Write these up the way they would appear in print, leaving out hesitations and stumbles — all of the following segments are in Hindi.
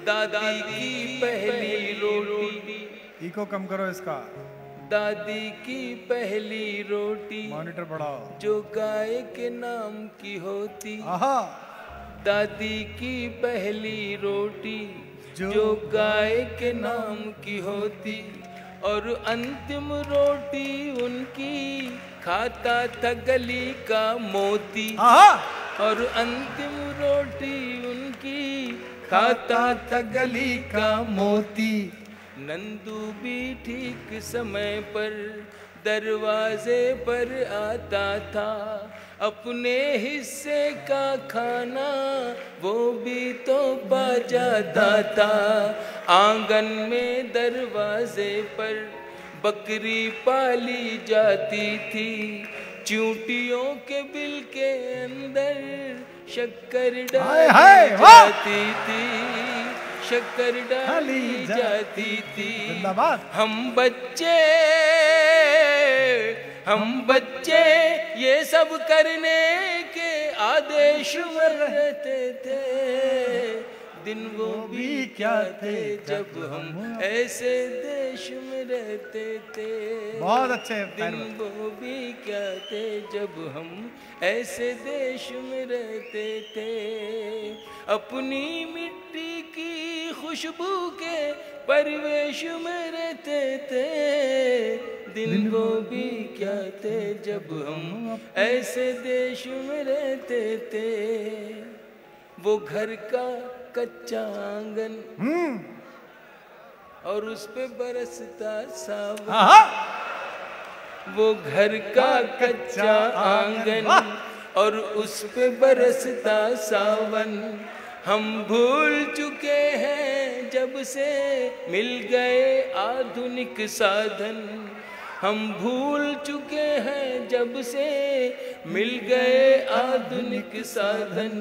दादी की पहली रोटी, इको कम करो इसका। दादी की पहली रोटी मॉनिटर बढ़ाओ। जो गाय के नाम की होती, आहा। दादी की पहली रोटी जो गाय के नाम की होती, और अंतिम रोटी उनकी खाता था गली का मोती। और अंतिम रोटी उनकी खाता था गली का मोती। नंदू भी ठीक समय पर दरवाजे पर आता था, अपने हिस्से का खाना वो भी तो पा जाता था। आंगन में दरवाजे पर बकरी पाली जाती थी, चूंटियों के बिल के अंदर शक्कर डाली जाती थी, शक्कर डाली जाती थी। हम बच्चे ये सब करने के आदेश में रहते थे। दिन वो भी क्या थे जब हम ऐसे देश में रहते थे। बहुत अच्छे। दिन वो भी क्या थे जब हम ऐसे देश में रहते थे। अपनी मिट्टी की खुशबू के परिवेश में रहते थे। दिन वो भी क्या थे जब हम ऐसे देश में रहते थे। वो घर का कच्चा आंगन और उस पे बरसता सावन। वो घर का कच्चा आंगन और उस पे बरसता सावन। हम भूल चुके हैं जब से मिल गए आधुनिक साधन। हम भूल चुके हैं जब से मिल गए आधुनिक साधन।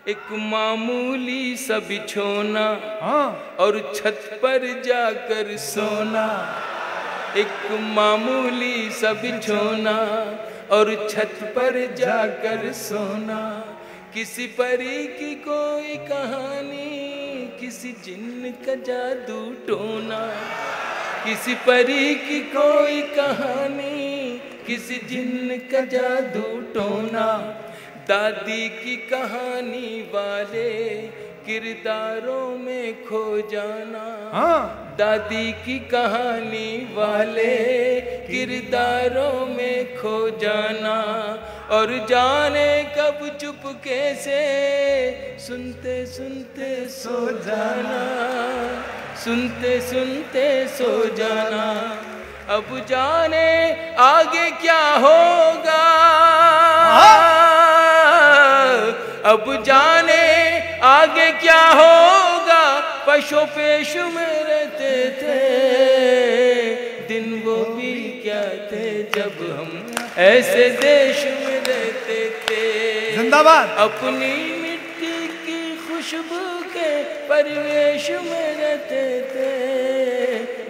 एक मामूली सा बिछोना और छत पर जाकर सोना। एक मामूली सा बिछोना और छत पर जाकर सोना। किसी परी की कोई कहानी, किसी जिन्न का जादू टोना। किसी परी की कोई कहानी, किसी जिन्न का जादू टोना। दादी की कहानी वाले किरदारों में खो जाना। दादी की कहानी वाले किरदारों में खो जाना। और जाने कब चुपके से सुनते सुनते सो जाना। सुनते सुनते सो जाना। अब जाने आगे क्या होगा। अब जाने आगे क्या होगा। पशु पेश में रहते थे। दिन वो भी क्या थे जब हम ऐसे देश में रहते थे। जिंदाबाद। अपनी मिट्टी की खुशबू के परिवेश में रहते थे।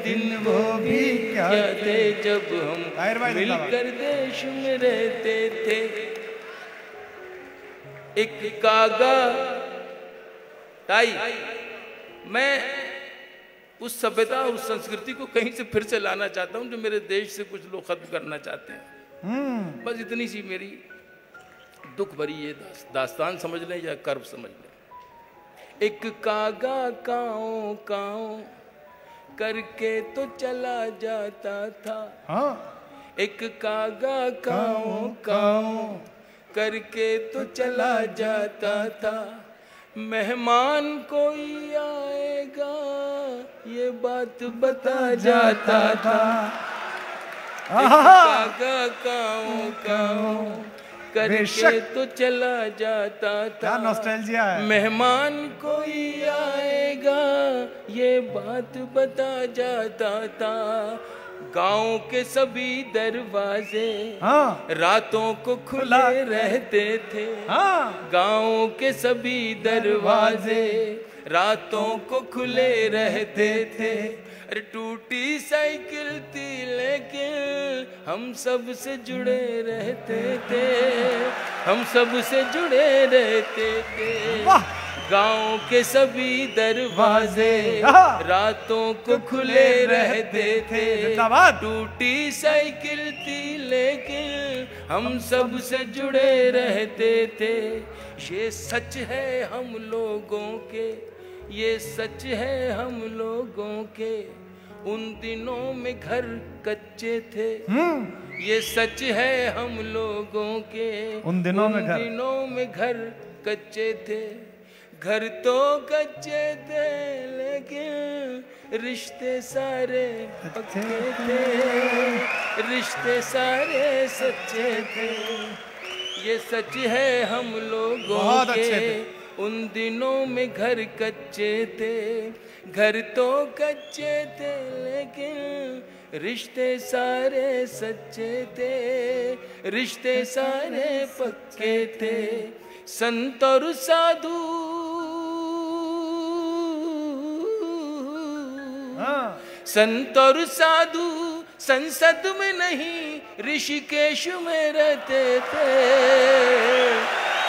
दिन वो भी क्या थे जब हम मिलकर देश में रहते थे। एक कागा ताई, मैं उस सभ्यता उस संस्कृति को कहीं से फिर से लाना चाहता हूं जो मेरे देश से कुछ लोग खत्म करना चाहते हैं। बस इतनी सी मेरी दुख भरी ये दास्तान समझ लें या कर्व समझ लें। एक कागा काओ काओ करके तो चला जाता था। एक कागा काओ काओ करके तो चला जाता था। मेहमान कोई आएगा ये बात बता जाता था। कागा काओ काओ करके तो चला जाता था। नॉस्टैल्जिया है। मेहमान कोई आएगा ये बात बता जाता था। गांव के सभी दरवाजे रातों को खुले रहते थे। गांव के सभी दरवाजे रातों को खुले रहते थे। अरे टूटी साइकिल थी लेकिन हम सब से जुड़े रहते थे। हम सब से जुड़े रहते थे। गांव के सभी दरवाजे रातों को खुले रहते थे। टूटी साइकिल थी लेकिन हम सब से जुड़े रहते थे। ये सच है हम लोगों के, ये सच है हम लोगों के। उन दिनों में घर कच्चे थे, ये सच है हम लोगों के। उन दिनों में घर कच्चे थे। घर तो कच्चे थे लेकिन रिश्ते सारे पक्के थे, रिश्ते सारे सच्चे थे। ये सच है हम लोगों के। उन दिनों में घर कच्चे थे, घर तो कच्चे थे लेकिन रिश्ते सारे सच्चे थे, रिश्ते सारे पक्के थे। संत और साधु संत और साधु संसद में नहीं ऋषिकेश में रहते थे।